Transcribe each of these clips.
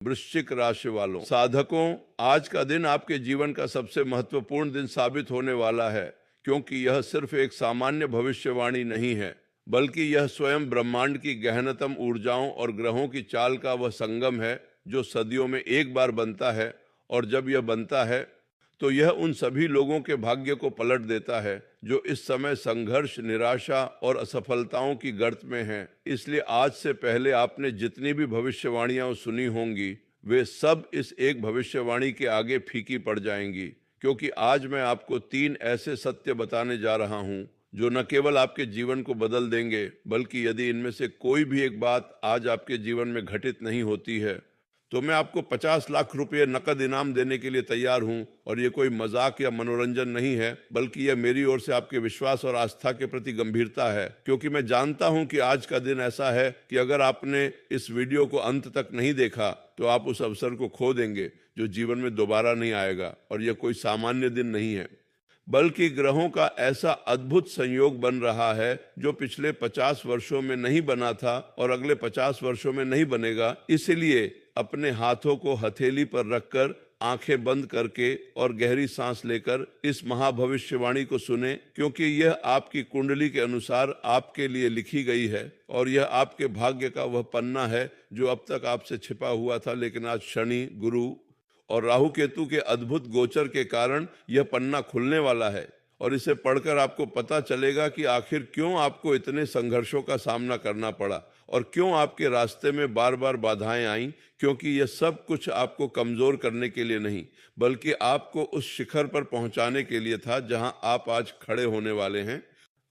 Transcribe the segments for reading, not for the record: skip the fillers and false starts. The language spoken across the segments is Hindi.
वृश्चिक राशि वालों, साधकों, आज का दिन आपके जीवन का सबसे महत्वपूर्ण दिन साबित होने वाला है, क्योंकि यह सिर्फ एक सामान्य भविष्यवाणी नहीं है, बल्कि यह स्वयं ब्रह्मांड की गहनतम ऊर्जाओं और ग्रहों की चाल का वह संगम है जो सदियों में एक बार बनता है। और जब यह बनता है तो यह उन सभी लोगों के भाग्य को पलट देता है जो इस समय संघर्ष, निराशा और असफलताओं की गर्त में हैं। इसलिए आज से पहले आपने जितनी भी भविष्यवाणियां सुनी होंगी, वे सब इस एक भविष्यवाणी के आगे फीकी पड़ जाएंगी, क्योंकि आज मैं आपको 3 ऐसे सत्य बताने जा रहा हूं जो न केवल आपके जीवन को बदल देंगे, बल्कि यदि इनमें से कोई भी एक बात आज आपके जीवन में घटित नहीं होती है तो मैं आपको 50 लाख रुपए नकद इनाम देने के लिए तैयार हूं। और ये कोई मजाक या मनोरंजन नहीं है, बल्कि यह मेरी ओर से आपके विश्वास और आस्था के प्रति गंभीरता है, क्योंकि मैं जानता हूं कि आज का दिन ऐसा है कि अगर आपने इस वीडियो को अंत तक नहीं देखा तो आप उस अवसर को खो देंगे जो जीवन में दोबारा नहीं आएगा। और यह कोई सामान्य दिन नहीं है, बल्कि ग्रहों का ऐसा अद्भुत संयोग बन रहा है जो पिछले 50 वर्षों में नहीं बना था और अगले 50 वर्षों में नहीं बनेगा। इसलिए अपने हाथों को हथेली पर रखकर, आंखें बंद करके और गहरी सांस लेकर इस महाभविष्यवाणी को सुने, क्योंकि यह आपकी कुंडली के अनुसार आपके लिए लिखी गई है और यह आपके भाग्य का वह पन्ना है जो अब तक आपसे छिपा हुआ था, लेकिन आज शनि, गुरु और राहु केतु के अद्भुत गोचर के कारण यह पन्ना खुलने वाला है। और इसे पढ़कर आपको पता चलेगा कि आखिर क्यों आपको इतने संघर्षों का सामना करना पड़ा और क्यों आपके रास्ते में बार बार बाधाएं आईं, क्योंकि यह सब कुछ आपको कमजोर करने के लिए नहीं, बल्कि आपको उस शिखर पर पहुंचाने के लिए था जहां आप आज खड़े होने वाले हैं।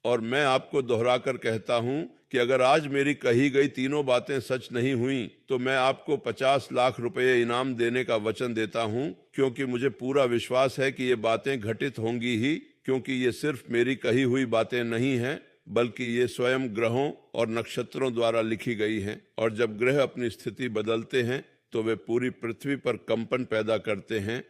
और मैं आपको दोहराकर कहता हूं कि अगर आज मेरी कही गई तीनों बातें सच नहीं हुई तो मैं आपको 50 लाख रुपए इनाम देने का वचन देता हूं, क्योंकि मुझे पूरा विश्वास है कि ये बातें घटित होंगी ही, क्योंकि ये सिर्फ मेरी कही हुई बातें नहीं हैं, बल्कि ये स्वयं ग्रहों और नक्षत्रों द्वारा लिखी गई हैं। और जब ग्रह अपनी स्थिति बदलते हैं तो वे पूरी पृथ्वी पर कंपन पैदा करते हैं,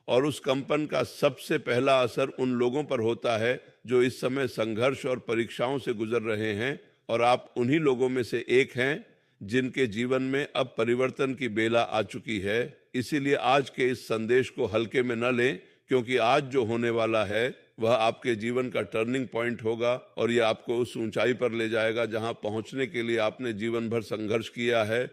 और उस कंपन का सबसे पहला असर उन लोगों पर होता है जो इस समय संघर्ष और परीक्षाओं से गुजर रहे हैं। और आप उन्हीं लोगों में से एक हैं जिनके जीवन में अब परिवर्तन की बेला आ चुकी है। इसीलिए आज के इस संदेश को हल्के में न लें, क्योंकि आज जो होने वाला है वह आपके जीवन का टर्निंग पॉइंट होगा और यह आपको उस ऊंचाई पर ले जाएगा जहां पहुंचने के लिए आपने जीवन भर संघर्ष किया है।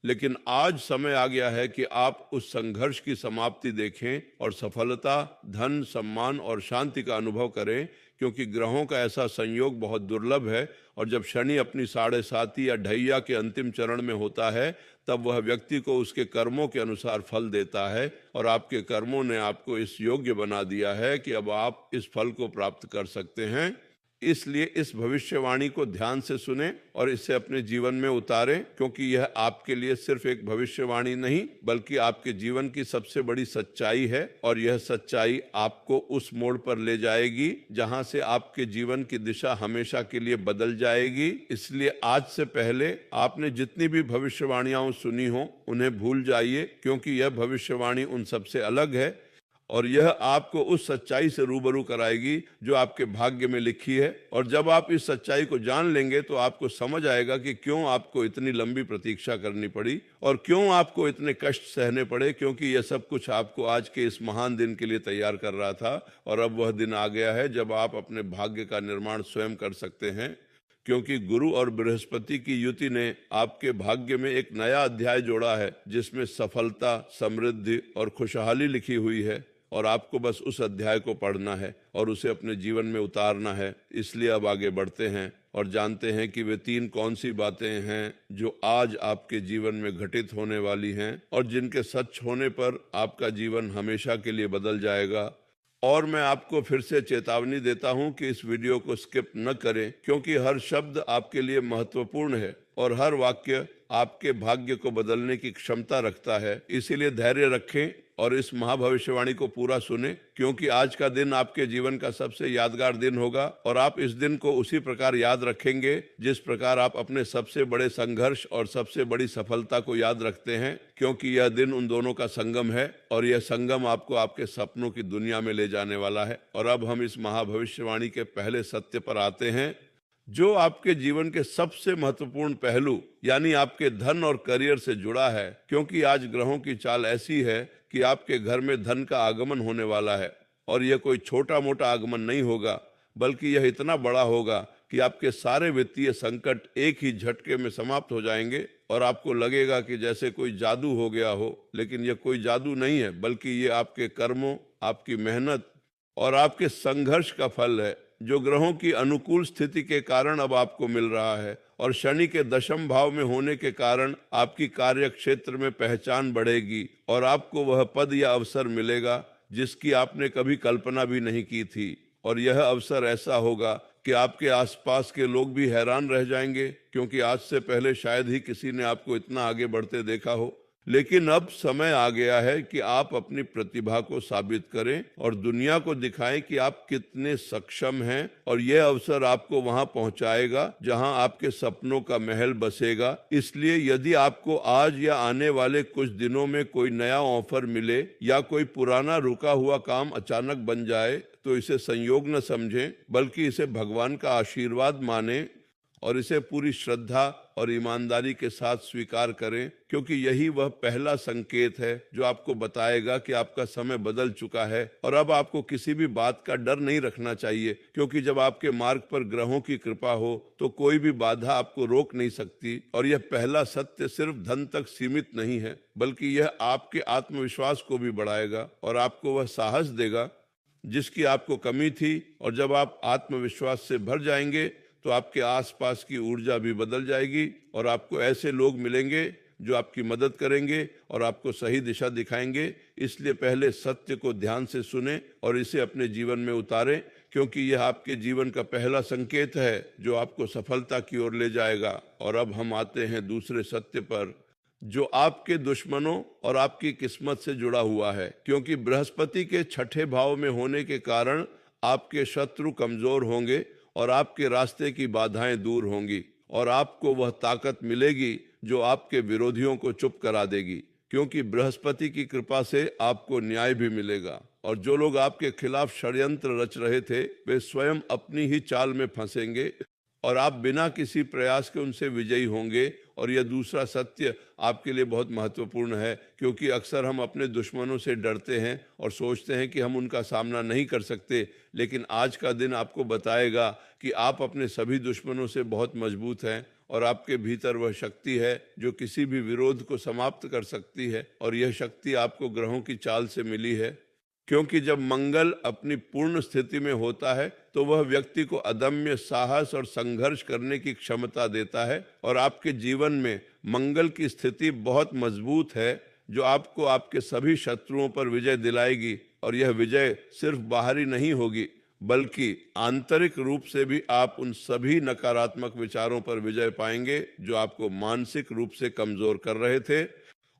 लेकिन आज समय आ गया है कि आप उस संघर्ष की समाप्ति देखें और सफलता, धन, सम्मान और शांति का अनुभव करें, क्योंकि ग्रहों का ऐसा संयोग बहुत दुर्लभ है। और जब शनि अपनी 7.5 या ढैया के अंतिम चरण में होता है तब वह व्यक्ति को उसके कर्मों के अनुसार फल देता है, और आपके कर्मों ने आपको इस योग्य बना दिया है कि अब आप इस फल को प्राप्त कर सकते हैं। इसलिए इस भविष्यवाणी को ध्यान से सुने और इसे अपने जीवन में उतारें, क्योंकि यह आपके लिए सिर्फ एक भविष्यवाणी नहीं, बल्कि आपके जीवन की सबसे बड़ी सच्चाई है। और यह सच्चाई आपको उस मोड़ पर ले जाएगी जहां से आपके जीवन की दिशा हमेशा के लिए बदल जाएगी। इसलिए आज से पहले आपने जितनी भी भविष्यवाणियां सुनी हो उन्हें भूल जाइए, क्योंकि यह भविष्यवाणी उन सबसे अलग है और यह आपको उस सच्चाई से रूबरू कराएगी जो आपके भाग्य में लिखी है। और जब आप इस सच्चाई को जान लेंगे तो आपको समझ आएगा कि क्यों आपको इतनी लंबी प्रतीक्षा करनी पड़ी और क्यों आपको इतने कष्ट सहने पड़े, क्योंकि यह सब कुछ आपको आज के इस महान दिन के लिए तैयार कर रहा था। और अब वह दिन आ गया है जब आप अपने भाग्य का निर्माण स्वयं कर सकते हैं, क्योंकि गुरु और बृहस्पति की युति ने आपके भाग्य में एक नया अध्याय जोड़ा है जिसमें सफलता, समृद्धि और खुशहाली लिखी हुई है। और आपको बस उस अध्याय को पढ़ना है और उसे अपने जीवन में उतारना है। इसलिए अब आगे बढ़ते हैं और जानते हैं कि वे 3 कौन सी बातें हैं जो आज आपके जीवन में घटित होने वाली हैं और जिनके सच होने पर आपका जीवन हमेशा के लिए बदल जाएगा। और मैं आपको फिर से चेतावनी देता हूं कि इस वीडियो को स्किप न करें, क्योंकि हर शब्द आपके लिए महत्वपूर्ण है और हर वाक्य आपके भाग्य को बदलने की क्षमता रखता है। इसीलिए धैर्य रखें और इस महाभविष्यवाणी को पूरा सुने, क्योंकि आज का दिन आपके जीवन का सबसे यादगार दिन होगा और आप इस दिन को उसी प्रकार याद रखेंगे जिस प्रकार आप अपने सबसे बड़े संघर्ष और सबसे बड़ी सफलता को याद रखते हैं, क्योंकि यह दिन उन दोनों का संगम है और यह संगम आपको आपके सपनों की दुनिया में ले जाने वाला है। और अब हम इस महाभविष्यवाणी के पहले सत्य पर आते हैं। जो आपके जीवन के सबसे महत्वपूर्ण पहलू यानी आपके धन और करियर से जुड़ा है, क्योंकि आज ग्रहों की चाल ऐसी है कि आपके घर में धन का आगमन होने वाला है। और यह कोई छोटा मोटा आगमन नहीं होगा, बल्कि यह इतना बड़ा होगा कि आपके सारे वित्तीय संकट एक ही झटके में समाप्त हो जाएंगे और आपको लगेगा कि जैसे कोई जादू हो गया हो। लेकिन यह कोई जादू नहीं है, बल्कि ये आपके कर्मों, आपकी मेहनत और आपके संघर्ष का फल है, जो ग्रहों की अनुकूल स्थिति के कारण अब आपको मिल रहा है। और शनि के दशम भाव में होने के कारण आपकी कार्य क्षेत्र में पहचान बढ़ेगी और आपको वह पद या अवसर मिलेगा जिसकी आपने कभी कल्पना भी नहीं की थी। और यह अवसर ऐसा होगा कि आपके आसपास के लोग भी हैरान रह जाएंगे, क्योंकि आज से पहले शायद ही किसी ने आपको इतना आगे बढ़ते देखा हो। लेकिन अब समय आ गया है कि आप अपनी प्रतिभा को साबित करें और दुनिया को दिखाएं कि आप कितने सक्षम हैं। और यह अवसर आपको वहां पहुंचाएगा जहां आपके सपनों का महल बसेगा। इसलिए यदि आपको आज या आने वाले कुछ दिनों में कोई नया ऑफर मिले या कोई पुराना रुका हुआ काम अचानक बन जाए, तो इसे संयोग न समझें, बल्कि इसे भगवान का आशीर्वाद माने और इसे पूरी श्रद्धा और ईमानदारी के साथ स्वीकार करें, क्योंकि यही वह पहला संकेत है जो आपको बताएगा कि आपका समय बदल चुका है। और अब आपको किसी भी बात का डर नहीं रखना चाहिए, क्योंकि जब आपके मार्ग पर ग्रहों की कृपा हो तो कोई भी बाधा आपको रोक नहीं सकती। और यह पहला सत्य सिर्फ धन तक सीमित नहीं है, बल्कि यह आपके आत्मविश्वास को भी बढ़ाएगा और आपको वह साहस देगा जिसकी आपको कमी थी। और जब आप आत्मविश्वास से भर जाएंगे तो आपके आसपास की ऊर्जा भी बदल जाएगी और आपको ऐसे लोग मिलेंगे जो आपकी मदद करेंगे और आपको सही दिशा दिखाएंगे। इसलिए पहले सत्य को ध्यान से सुने और इसे अपने जीवन में उतारें, क्योंकि यह आपके जीवन का पहला संकेत है जो आपको सफलता की ओर ले जाएगा। और अब हम आते हैं दूसरे सत्य पर, जो आपके दुश्मनों और आपकी किस्मत से जुड़ा हुआ है, क्योंकि बृहस्पति के छठे भाव में होने के कारण आपके शत्रु कमजोर होंगे और आपके रास्ते की बाधाएं दूर होंगी और आपको वह ताकत मिलेगी जो आपके विरोधियों को चुप करा देगी, क्योंकि बृहस्पति की कृपा से आपको न्याय भी मिलेगा। और जो लोग आपके खिलाफ षड्यंत्र रच रहे थे, वे स्वयं अपनी ही चाल में फंसेंगे और आप बिना किसी प्रयास के उनसे विजयी होंगे। और यह दूसरा सत्य आपके लिए बहुत महत्वपूर्ण है, क्योंकि अक्सर हम अपने दुश्मनों से डरते हैं और सोचते हैं कि हम उनका सामना नहीं कर सकते। लेकिन आज का दिन आपको बताएगा कि आप अपने सभी दुश्मनों से बहुत मजबूत हैं और आपके भीतर वह शक्ति है जो किसी भी विरोध को समाप्त कर सकती है। और यह शक्ति आपको ग्रहों की चाल से मिली है, क्योंकि जब मंगल अपनी पूर्ण स्थिति में होता है तो वह व्यक्ति को अदम्य साहस और संघर्ष करने की क्षमता देता है। और आपके जीवन में मंगल की स्थिति बहुत मजबूत है, जो आपको आपके सभी शत्रुओं पर विजय दिलाएगी। और यह विजय सिर्फ बाहरी नहीं होगी, बल्कि आंतरिक रूप से भी आप उन सभी नकारात्मक विचारों पर विजय पाएंगे जो आपको मानसिक रूप से कमजोर कर रहे थे।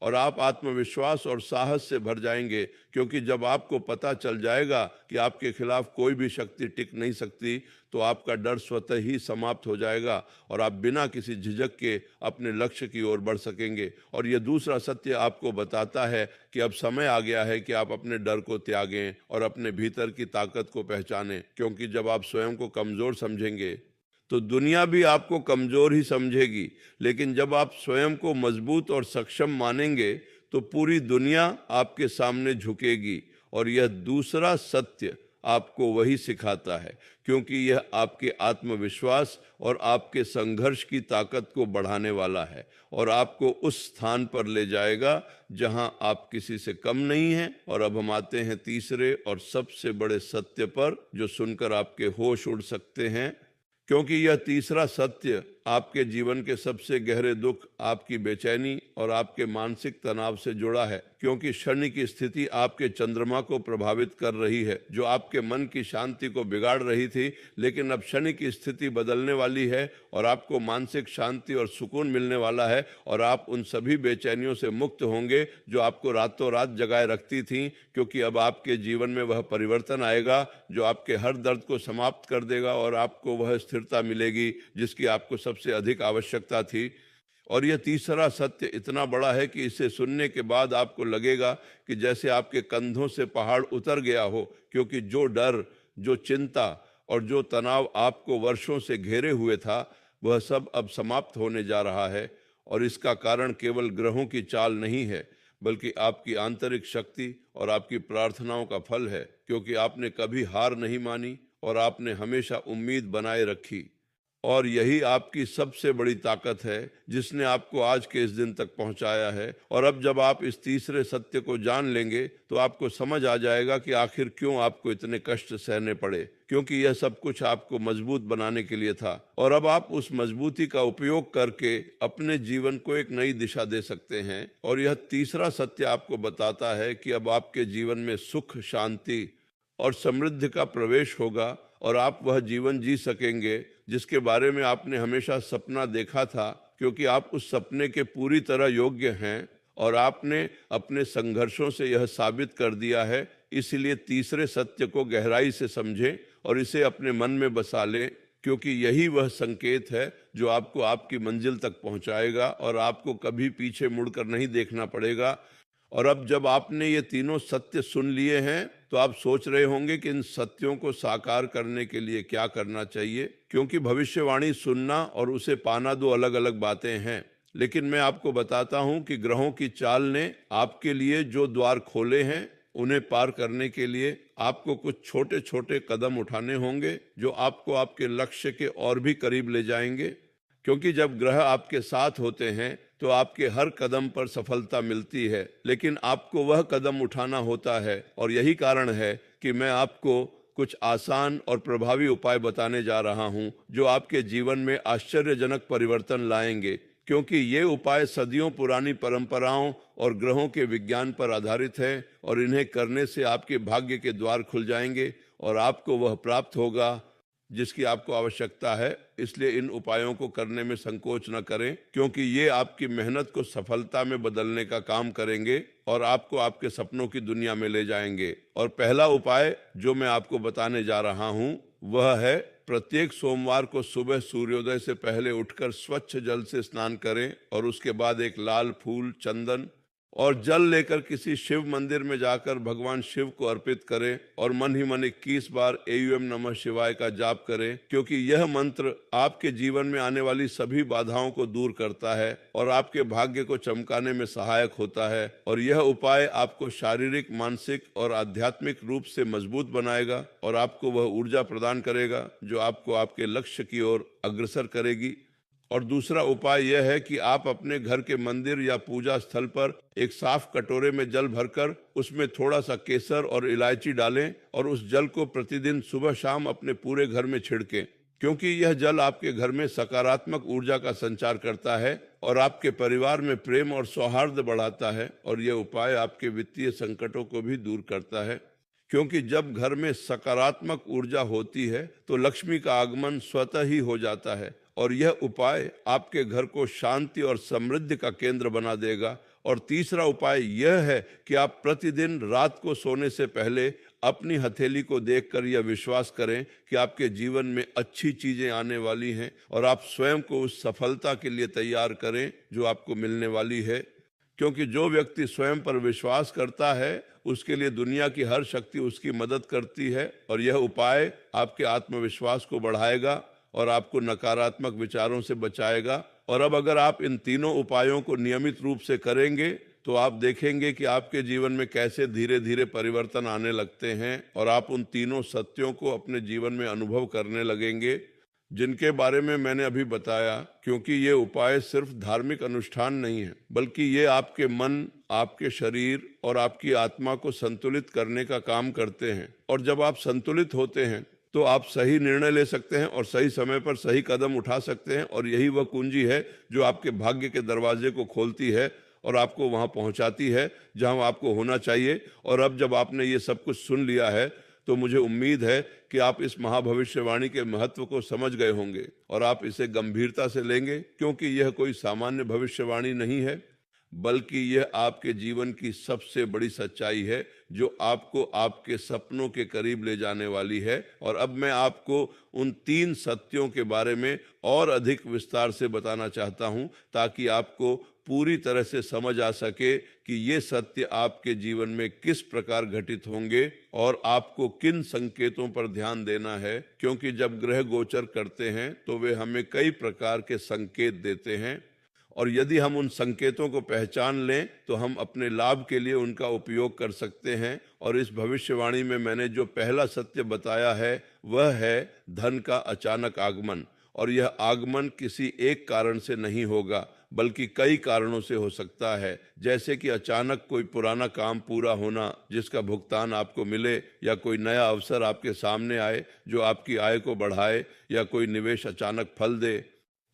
और आप आत्मविश्वास और साहस से भर जाएंगे, क्योंकि जब आपको पता चल जाएगा कि आपके खिलाफ कोई भी शक्ति टिक नहीं सकती, तो आपका डर स्वतः ही समाप्त हो जाएगा और आप बिना किसी झिझक के अपने लक्ष्य की ओर बढ़ सकेंगे। और यह दूसरा सत्य आपको बताता है कि अब समय आ गया है कि आप अपने डर को त्यागें और अपने भीतर की ताकत को पहचानें, क्योंकि जब आप स्वयं को कमजोर समझेंगे तो दुनिया भी आपको कमजोर ही समझेगी। लेकिन जब आप स्वयं को मजबूत और सक्षम मानेंगे तो पूरी दुनिया आपके सामने झुकेगी। और यह दूसरा सत्य आपको वही सिखाता है, क्योंकि यह आपके आत्मविश्वास और आपके संघर्ष की ताकत को बढ़ाने वाला है और आपको उस स्थान पर ले जाएगा जहां आप किसी से कम नहीं हैं। और अब हम आते हैं तीसरे और सबसे बड़े सत्य पर, जो सुनकर आपके होश उड़ सकते हैं, क्योंकि यह तीसरा सत्य आपके जीवन के सबसे गहरे दुख, आपकी बेचैनी और आपके मानसिक तनाव से जुड़ा है। क्योंकि शनि की स्थिति आपके चंद्रमा को प्रभावित कर रही है, जो आपके मन की शांति को बिगाड़ रही थी। लेकिन अब शनि की स्थिति बदलने वाली है और आपको मानसिक शांति और सुकून मिलने वाला है और आप उन सभी बेचैनियों से मुक्त होंगे जो आपको रातों रात जगाए रखती थी। क्योंकि अब आपके जीवन में वह परिवर्तन आएगा जो आपके हर दर्द को समाप्त कर देगा और आपको वह स्थिरता मिलेगी जिसकी आपको सबसे अधिक आवश्यकता थी। और यह तीसरा सत्य इतना बड़ा है कि इसे सुनने के बाद आपको लगेगा कि जैसे आपके कंधों से पहाड़ उतर गया हो, क्योंकि जो डर, जो चिंता और जो तनाव आपको वर्षों से घेरे हुए था वह सब अब समाप्त होने जा रहा है। और इसका कारण केवल ग्रहों की चाल नहीं है, बल्कि आपकी आंतरिक शक्ति और आपकी प्रार्थनाओं का फल है, क्योंकि आपने कभी हार नहीं मानी और आपने हमेशा उम्मीद बनाए रखी। और यही आपकी सबसे बड़ी ताकत है जिसने आपको आज के इस दिन तक पहुंचाया है। और अब जब आप इस तीसरे सत्य को जान लेंगे तो आपको समझ आ जाएगा कि आखिर क्यों आपको इतने कष्ट सहने पड़े, क्योंकि यह सब कुछ आपको मजबूत बनाने के लिए था। और अब आप उस मजबूती का उपयोग करके अपने जीवन को एक नई दिशा दे सकते हैं। और यह तीसरा सत्य आपको बताता है कि अब आपके जीवन में सुख, शांति और समृद्धि का प्रवेश होगा और आप वह जीवन जी सकेंगे जिसके बारे में आपने हमेशा सपना देखा था, क्योंकि आप उस सपने के पूरी तरह योग्य हैं और आपने अपने संघर्षों से यह साबित कर दिया है। इसलिए तीसरे सत्य को गहराई से समझें और इसे अपने मन में बसा लें, क्योंकि यही वह संकेत है जो आपको आपकी मंजिल तक पहुंचाएगा और आपको कभी पीछे मुड़कर नहीं देखना पड़ेगा। और अब जब आपने ये तीनों सत्य सुन लिए हैं तो आप सोच रहे होंगे कि इन सत्यों को साकार करने के लिए क्या करना चाहिए, क्योंकि भविष्यवाणी सुनना और उसे पाना दो अलग अलग बातें हैं। लेकिन मैं आपको बताता हूं कि ग्रहों की चाल ने आपके लिए जो द्वार खोले हैं उन्हें पार करने के लिए आपको कुछ छोटे छोटे कदम उठाने होंगे जो आपको आपके लक्ष्य के और भी करीब ले जाएंगे। क्योंकि जब ग्रह आपके साथ होते हैं तो आपके हर कदम पर सफलता मिलती है, लेकिन आपको वह कदम उठाना होता है। और यही कारण है कि मैं आपको कुछ आसान और प्रभावी उपाय बताने जा रहा हूं जो आपके जीवन में आश्चर्यजनक परिवर्तन लाएंगे, क्योंकि ये उपाय सदियों पुरानी परंपराओं और ग्रहों के विज्ञान पर आधारित है। और इन्हें करने से आपके भाग्य के द्वार खुल जाएंगे और आपको वह प्राप्त होगा जिसकी आपको आवश्यकता है। इसलिए इन उपायों को करने में संकोच न करें, क्योंकि ये आपकी मेहनत को सफलता में बदलने का काम करेंगे और आपको आपके सपनों की दुनिया में ले जाएंगे। और पहला उपाय जो मैं आपको बताने जा रहा हूं वह है प्रत्येक सोमवार को सुबह सूर्योदय से पहले उठकर स्वच्छ जल से स्नान करें और उसके बाद एक लाल फूल, चंदन और जल लेकर किसी शिव मंदिर में जाकर भगवान शिव को अर्पित करें और मन ही मन 21 बार एयूएम नमः शिवाय का जाप करें, क्योंकि यह मंत्र आपके जीवन में आने वाली सभी बाधाओं को दूर करता है और आपके भाग्य को चमकाने में सहायक होता है। और यह उपाय आपको शारीरिक, मानसिक और आध्यात्मिक रूप से मजबूत बनाएगा और आपको वह ऊर्जा प्रदान करेगा जो आपको आपके लक्ष्य की ओर अग्रसर करेगी। और दूसरा उपाय यह है कि आप अपने घर के मंदिर या पूजा स्थल पर एक साफ कटोरे में जल भरकर उसमें थोड़ा सा केसर और इलायची डालें और उस जल को प्रतिदिन सुबह शाम अपने पूरे घर में छिड़कें, क्योंकि यह जल आपके घर में सकारात्मक ऊर्जा का संचार करता है और आपके परिवार में प्रेम और सौहार्द बढ़ाता है। और यह उपाय आपके वित्तीय संकटों को भी दूर करता है, क्योंकि जब घर में सकारात्मक ऊर्जा होती है तो लक्ष्मी का आगमन स्वतः ही हो जाता है। और यह उपाय आपके घर को शांति और समृद्धि का केंद्र बना देगा। और तीसरा उपाय यह है कि आप प्रतिदिन रात को सोने से पहले अपनी हथेली को देखकर यह विश्वास करें कि आपके जीवन में अच्छी चीजें आने वाली हैं और आप स्वयं को उस सफलता के लिए तैयार करें जो आपको मिलने वाली है। क्योंकि जो व्यक्ति स्वयं पर विश्वास करता है उसके लिए दुनिया की हर शक्ति उसकी मदद करती है। और यह उपाय आपके आत्मविश्वास को बढ़ाएगा और आपको नकारात्मक विचारों से बचाएगा। और अब अगर आप इन तीनों उपायों को नियमित रूप से करेंगे तो आप देखेंगे कि आपके जीवन में कैसे धीरे धीरे परिवर्तन आने लगते हैं और आप उन तीनों सत्यों को अपने जीवन में अनुभव करने लगेंगे जिनके बारे में मैंने अभी बताया। क्योंकि ये उपाय सिर्फ धार्मिक अनुष्ठान नहीं है, बल्कि ये आपके मन, आपके शरीर और आपकी आत्मा को संतुलित करने का काम करते हैं। और जब आप संतुलित होते हैं तो आप सही निर्णय ले सकते हैं और सही समय पर सही कदम उठा सकते हैं। और यही वह कुंजी है जो आपके भाग्य के दरवाजे को खोलती है और आपको वहां पहुंचाती है जहां आपको होना चाहिए। और अब जब आपने ये सब कुछ सुन लिया है तो मुझे उम्मीद है कि आप इस महाभविष्यवाणी के महत्व को समझ गए होंगे और आप इसे गंभीरता से लेंगे, क्योंकि यह कोई सामान्य भविष्यवाणी नहीं है, बल्कि यह आपके जीवन की सबसे बड़ी सच्चाई है जो आपको आपके सपनों के करीब ले जाने वाली है। और अब मैं आपको उन तीन सत्यों के बारे में और अधिक विस्तार से बताना चाहता हूं ताकि आपको पूरी तरह से समझ आ सके कि ये सत्य आपके जीवन में किस प्रकार घटित होंगे और आपको किन संकेतों पर ध्यान देना है। क्योंकि जब ग्रह गोचर करते हैं तो वे हमें कई प्रकार के संकेत देते हैं, और यदि हम उन संकेतों को पहचान लें तो हम अपने लाभ के लिए उनका उपयोग कर सकते हैं। और इस भविष्यवाणी में मैंने जो पहला सत्य बताया है वह है धन का अचानक आगमन। और यह आगमन किसी एक कारण से नहीं होगा बल्कि कई कारणों से हो सकता है, जैसे कि अचानक कोई पुराना काम पूरा होना जिसका भुगतान आपको मिले, या कोई नया अवसर आपके सामने आए जो आपकी आय को बढ़ाए, या कोई निवेश अचानक फल दे,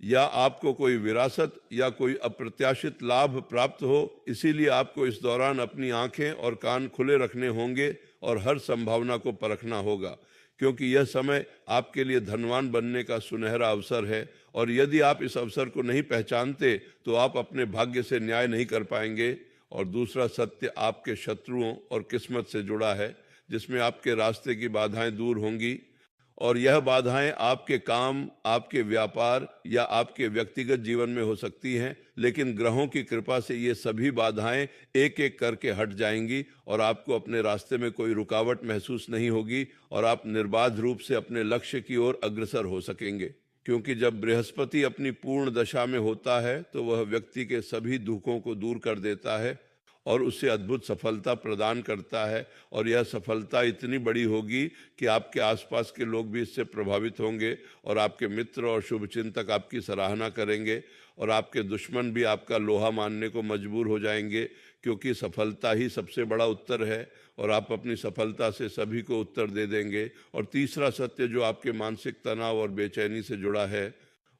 या आपको कोई विरासत या कोई अप्रत्याशित लाभ प्राप्त हो। इसीलिए आपको इस दौरान अपनी आंखें और कान खुले रखने होंगे और हर संभावना को परखना होगा, क्योंकि यह समय आपके लिए धनवान बनने का सुनहरा अवसर है। और यदि आप इस अवसर को नहीं पहचानते तो आप अपने भाग्य से न्याय नहीं कर पाएंगे। और दूसरा सत्य आपके शत्रुओं और किस्मत से जुड़ा है, जिसमें आपके रास्ते की बाधाएं दूर होंगी, और यह बाधाएं आपके काम, आपके व्यापार या आपके व्यक्तिगत जीवन में हो सकती हैं। लेकिन ग्रहों की कृपा से ये सभी बाधाएं एक एक करके हट जाएंगी और आपको अपने रास्ते में कोई रुकावट महसूस नहीं होगी, और आप निर्बाध रूप से अपने लक्ष्य की ओर अग्रसर हो सकेंगे। क्योंकि जब बृहस्पति अपनी पूर्ण दशा में होता है तो वह व्यक्ति के सभी दुखों को दूर कर देता है और उसे अद्भुत सफलता प्रदान करता है। और यह सफलता इतनी बड़ी होगी कि आपके आसपास के लोग भी इससे प्रभावित होंगे, और आपके मित्र और शुभचिंतक आपकी सराहना करेंगे, और आपके दुश्मन भी आपका लोहा मानने को मजबूर हो जाएंगे, क्योंकि सफलता ही सबसे बड़ा उत्तर है और आप अपनी सफलता से सभी को उत्तर दे देंगे। और तीसरा सत्य जो आपके मानसिक तनाव और बेचैनी से जुड़ा है,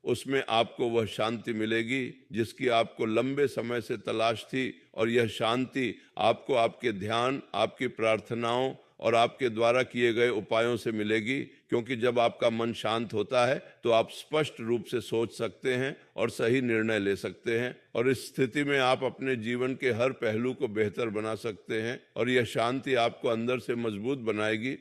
उसमें आपको वह शांति मिलेगी जिसकी आपको लंबे समय से तलाश थी। और यह शांति आपको आपके ध्यान, आपकी प्रार्थनाओं और आपके द्वारा किए गए उपायों से मिलेगी, क्योंकि जब आपका मन शांत होता है तो आप स्पष्ट रूप से सोच सकते हैं और सही निर्णय ले सकते हैं, और इस स्थिति में आप अपने जीवन के हर पहलू को बेहतर बना सकते हैं। और यह शांति आपको अंदर से मजबूत बनाएगी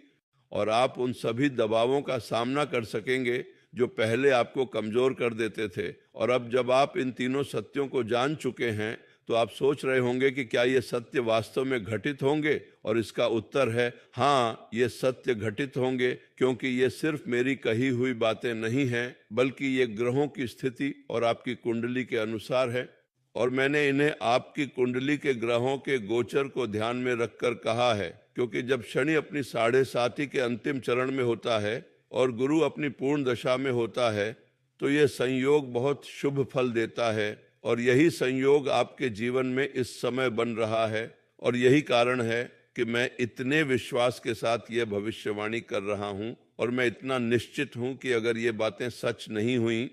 और आप उन सभी दबावों का सामना कर सकेंगे जो पहले आपको कमजोर कर देते थे। और अब जब आप इन तीनों सत्यों को जान चुके हैं तो आप सोच रहे होंगे कि क्या ये सत्य वास्तव में घटित होंगे, और इसका उत्तर है हाँ, ये सत्य घटित होंगे, क्योंकि ये सिर्फ मेरी कही हुई बातें नहीं हैं, बल्कि ये ग्रहों की स्थिति और आपकी कुंडली के अनुसार है। और मैंने इन्हें आपकी कुंडली के ग्रहों के गोचर को ध्यान में रखकर कहा है, क्योंकि जब शनि अपनी 7.5 के अंतिम चरण में होता है और गुरु अपनी पूर्ण दशा में होता है तो यह संयोग बहुत शुभ फल देता है। और यही संयोग आपके जीवन में इस समय बन रहा है, और यही कारण है कि मैं इतने विश्वास के साथ ये भविष्यवाणी कर रहा हूँ, और मैं इतना निश्चित हूँ कि अगर ये बातें सच नहीं हुई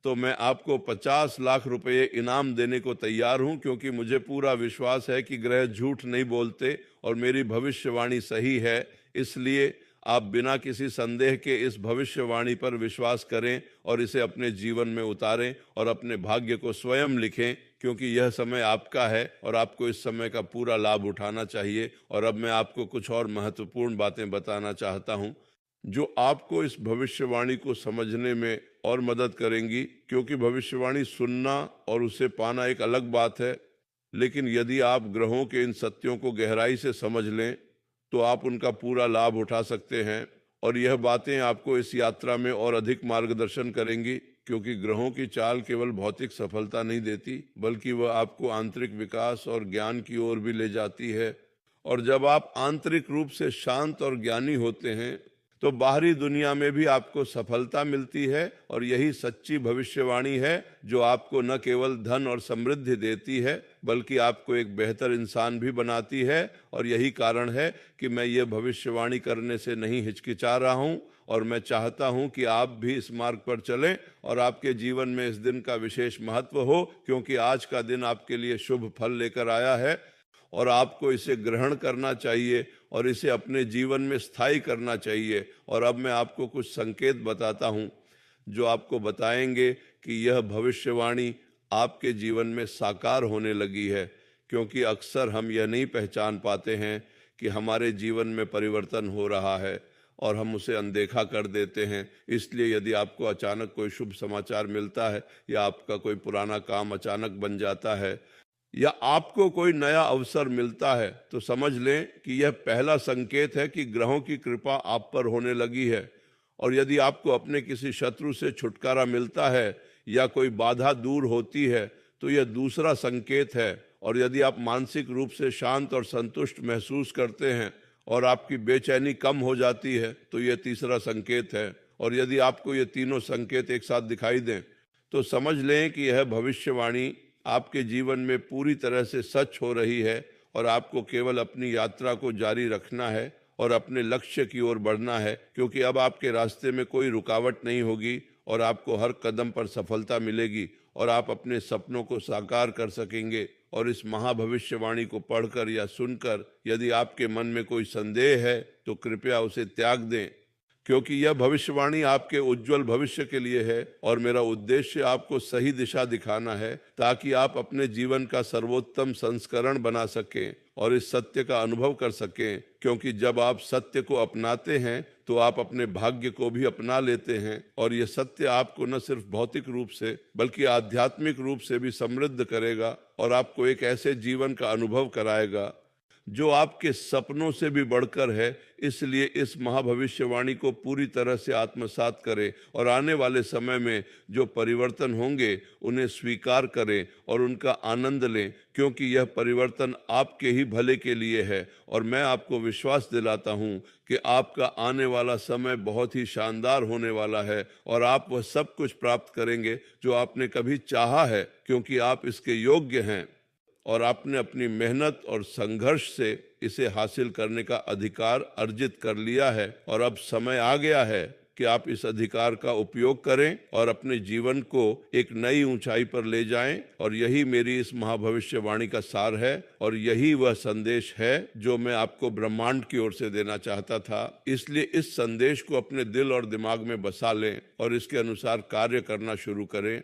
तो मैं आपको 50 लाख रुपए इनाम देने को तैयार हूँ, क्योंकि मुझे पूरा विश्वास है कि ग्रह झूठ नहीं बोलते और मेरी भविष्यवाणी सही है। इसलिए आप बिना किसी संदेह के इस भविष्यवाणी पर विश्वास करें और इसे अपने जीवन में उतारें और अपने भाग्य को स्वयं लिखें, क्योंकि यह समय आपका है और आपको इस समय का पूरा लाभ उठाना चाहिए। और अब मैं आपको कुछ और महत्वपूर्ण बातें बताना चाहता हूं जो आपको इस भविष्यवाणी को समझने में और मदद करेंगी, क्योंकि भविष्यवाणी सुनना और उसे पाना एक अलग बात है, लेकिन यदि आप ग्रहों के इन सत्यों को गहराई से समझ लें तो आप उनका पूरा लाभ उठा सकते हैं। और यह बातें आपको इस यात्रा में और अधिक मार्गदर्शन करेंगी, क्योंकि ग्रहों की चाल केवल भौतिक सफलता नहीं देती, बल्कि वह आपको आंतरिक विकास और ज्ञान की ओर भी ले जाती है। और जब आप आंतरिक रूप से शांत और ज्ञानी होते हैं तो बाहरी दुनिया में भी आपको सफलता मिलती है। और यही सच्ची भविष्यवाणी है जो आपको न केवल धन और समृद्धि देती है, बल्कि आपको एक बेहतर इंसान भी बनाती है। और यही कारण है कि मैं ये भविष्यवाणी करने से नहीं हिचकिचा रहा हूँ, और मैं चाहता हूँ कि आप भी इस मार्ग पर चलें और आपके जीवन में इस दिन का विशेष महत्व हो, क्योंकि आज का दिन आपके लिए शुभ फल लेकर आया है और आपको इसे ग्रहण करना चाहिए और इसे अपने जीवन में स्थायी करना चाहिए। और अब मैं आपको कुछ संकेत बताता हूँ जो आपको बताएंगे कि यह भविष्यवाणी आपके जीवन में साकार होने लगी है, क्योंकि अक्सर हम यह नहीं पहचान पाते हैं कि हमारे जीवन में परिवर्तन हो रहा है। और हम उसे अनदेखा कर देते हैं। इसलिए यदि आपको अचानक कोई शुभ समाचार मिलता है या आपका कोई पुराना काम अचानक बन जाता है या आपको कोई नया अवसर मिलता है, तो समझ लें कि यह पहला संकेत है कि ग्रहों की कृपा आप पर होने लगी है। और यदि आपको अपने किसी शत्रु से छुटकारा मिलता है या कोई बाधा दूर होती है, तो यह दूसरा संकेत है। और यदि आप मानसिक रूप से शांत और संतुष्ट महसूस करते हैं और आपकी बेचैनी कम हो जाती है, तो यह तीसरा संकेत है। और यदि आपको ये तीनों संकेत एक साथ दिखाई दें, तो समझ लें कि यह भविष्यवाणी आपके जीवन में पूरी तरह से सच हो रही है और आपको केवल अपनी यात्रा को जारी रखना है और अपने लक्ष्य की ओर बढ़ना है, क्योंकि अब आपके रास्ते में कोई रुकावट नहीं होगी और आपको हर कदम पर सफलता मिलेगी और आप अपने सपनों को साकार कर सकेंगे। और इस महाभविष्यवाणी को पढ़कर या सुनकर यदि आपके मन में कोई संदेह है, तो कृपया उसे त्याग दें, क्योंकि यह भविष्यवाणी आपके उज्जवल भविष्य के लिए है और मेरा उद्देश्य आपको सही दिशा दिखाना है, ताकि आप अपने जीवन का सर्वोत्तम संस्करण बना सकें और इस सत्य का अनुभव कर सकें। क्योंकि जब आप सत्य को अपनाते हैं, तो आप अपने भाग्य को भी अपना लेते हैं और यह सत्य आपको न सिर्फ भौतिक रूप से बल्कि आध्यात्मिक रूप से भी समृद्ध करेगा और आपको एक ऐसे जीवन का अनुभव कराएगा जो आपके सपनों से भी बढ़कर है। इसलिए इस महाभविष्यवाणी को पूरी तरह से आत्मसात करें और आने वाले समय में जो परिवर्तन होंगे उन्हें स्वीकार करें और उनका आनंद लें, क्योंकि यह परिवर्तन आपके ही भले के लिए है। और मैं आपको विश्वास दिलाता हूं कि आपका आने वाला समय बहुत ही शानदार होने वाला है और आप वह सब कुछ प्राप्त करेंगे जो आपने कभी चाहा है, क्योंकि आप इसके योग्य हैं और आपने अपनी मेहनत और संघर्ष से इसे हासिल करने का अधिकार अर्जित कर लिया है। और अब समय आ गया है कि आप इस अधिकार का उपयोग करें और अपने जीवन को एक नई ऊंचाई पर ले जाएं। और यही मेरी इस महाभविष्यवाणी का सार है और यही वह संदेश है जो मैं आपको ब्रह्मांड की ओर से देना चाहता था। इसलिए इस संदेश को अपने दिल और दिमाग में बसा लें और इसके अनुसार कार्य करना शुरू करें।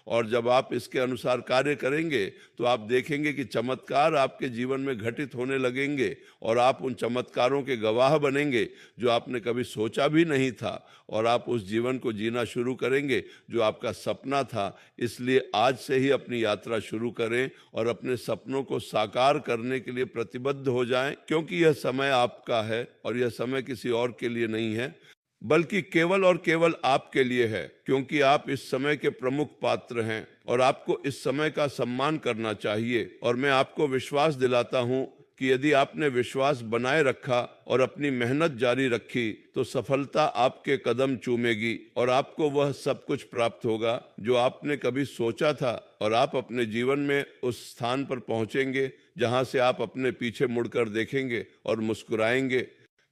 और जब आप इसके अनुसार कार्य करेंगे, तो आप देखेंगे कि चमत्कार आपके जीवन में घटित होने लगेंगे और आप उन चमत्कारों के गवाह बनेंगे जो आपने कभी सोचा भी नहीं था। और आप उस जीवन को जीना शुरू करेंगे जो आपका सपना था। इसलिए आज से ही अपनी यात्रा शुरू करें और अपने सपनों को साकार करने के लिए प्रतिबद्ध हो जाएं, क्योंकि यह समय आपका है और यह समय किसी और के लिए नहीं है, बल्कि केवल और केवल आपके लिए है, क्योंकि आप इस समय के प्रमुख पात्र हैं और आपको इस समय का सम्मान करना चाहिए। और मैं आपको विश्वास दिलाता हूं कि यदि आपने विश्वास बनाए रखा और अपनी मेहनत जारी रखी, तो सफलता आपके कदम चूमेगी और आपको वह सब कुछ प्राप्त होगा जो आपने कभी सोचा था। और आप अपने जीवन में उस स्थान पर पहुंचेंगे जहां से आप अपने पीछे मुड़कर देखेंगे और मुस्कुराएंगे,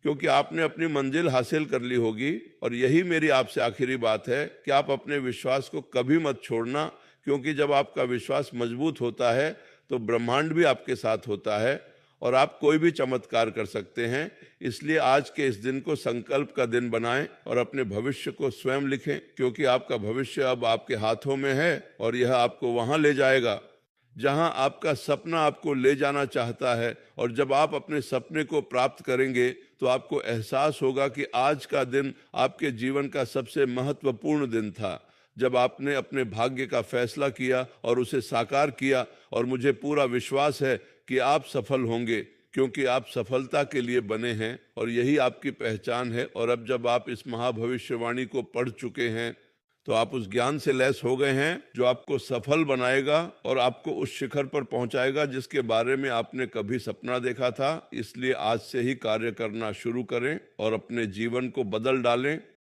क्योंकि आपने अपनी मंजिल हासिल कर ली होगी। और यही मेरी आपसे आखिरी बात है कि आप अपने विश्वास को कभी मत छोड़ना, क्योंकि जब आपका विश्वास मजबूत होता है तो ब्रह्मांड भी आपके साथ होता है और आप कोई भी चमत्कार कर सकते हैं। इसलिए आज के इस दिन को संकल्प का दिन बनाएं और अपने भविष्य को स्वयं लिखें, क्योंकि आपका भविष्य अब आपके हाथों में है और यह आपको वहां ले जाएगा जहां आपका सपना आपको ले जाना चाहता है। और जब आप अपने सपने को प्राप्त करेंगे, तो आपको एहसास होगा कि आज का दिन आपके जीवन का सबसे महत्वपूर्ण दिन था, जब आपने अपने भाग्य का फैसला किया और उसे साकार किया। और मुझे पूरा विश्वास है कि आप सफल होंगे, क्योंकि आप सफलता के लिए बने हैं और यही आपकी पहचान है। और अब जब आप इस महाभविष्यवाणी को पढ़ चुके हैं, तो आप उस ज्ञान से लैस हो गए हैं जो आपको सफल बनाएगा और आपको उस शिखर पर पहुंचाएगा जिसके बारे में आपने कभी सपना देखा था। इसलिए आज से ही कार्य करना शुरू करें और अपने जीवन को बदल डालें।